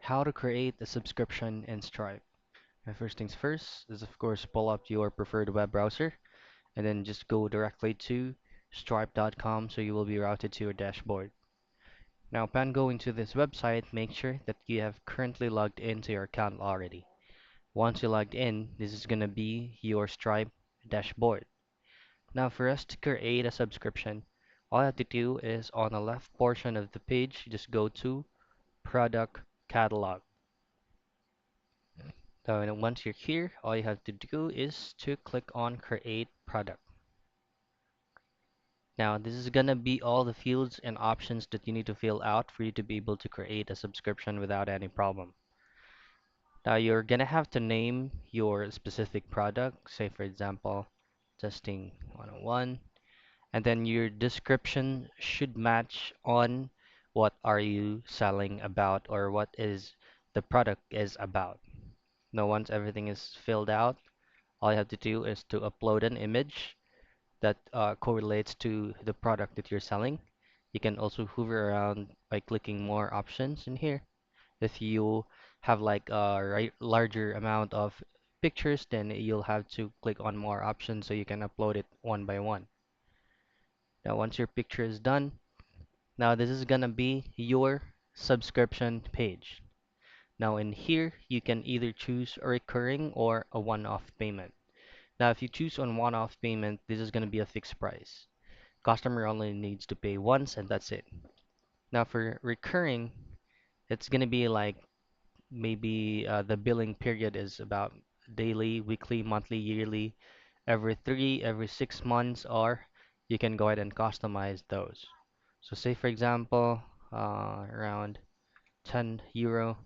How to create a subscription in Stripe. First things first is of course pull up your preferred web browser and then just go directly to stripe.com so you will be routed to your dashboard. Now upon going to this website, make sure that you have currently logged into your account already. Once you logged in, this is going to be your Stripe dashboard. Now for us to create a subscription, all you have to do is on the left portion of the page, just go to product catalog. So and once you're here, all you have to do is to click on create product. Now this is gonna be all the fields and options that you need to fill out for you to be able to create a subscription without any problem. Now you're gonna have to name your specific product, say for example, testing 101, and then your description should match on what are you selling about or what is the product is about. Now once everything is filled out, all you have to do is to upload an image that correlates to the product that you're selling. You can also hover around by clicking more options in here. If you have like a larger amount of pictures, then you'll have to click on more options so you can upload it one by one. Now, once your picture is done, now this is gonna be your subscription page. Now, in here, you can either choose a recurring or a one-off payment. Now, if you choose on one-off payment, this is gonna be a fixed price. Customer only needs to pay once and that's it. Now, for recurring, it's gonna be like maybe the billing period is about daily, weekly, monthly, yearly, every 3, every 6 months, or you can go ahead and customize those. So say for example, around 10 euro,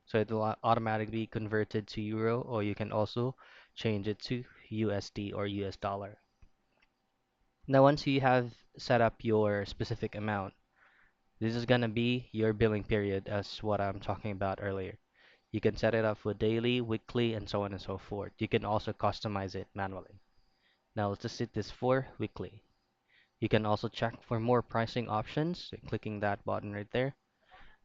so it will automatically be converted to euro, or you can also change it to USD or US dollar. Now once you have set up your specific amount, this is gonna be your billing period as what I'm talking about earlier. You can set it up for daily, weekly, and so on and so forth. You can also customize it manually. Now let's just set this for weekly. You can also check for more pricing options, so clicking that button right there.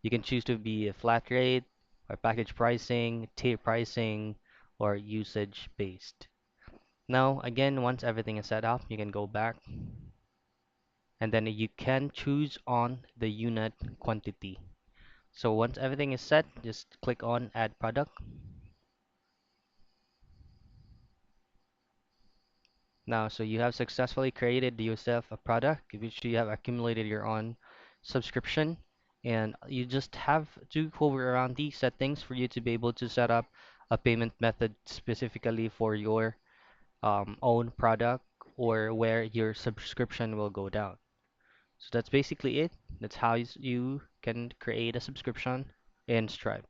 You can choose to be a flat rate, or package pricing, tier pricing, or usage based. Now again, once everything is set up, you can go back and then you can choose on the unit quantity. So once everything is set, just click on add product. Now, so you have successfully created yourself a product which you have accumulated your own subscription, and you just have to hover around these settings for you to be able to set up a payment method specifically for your own product or where your subscription will go down. So that's basically it. That's how you can create a subscription in Stripe.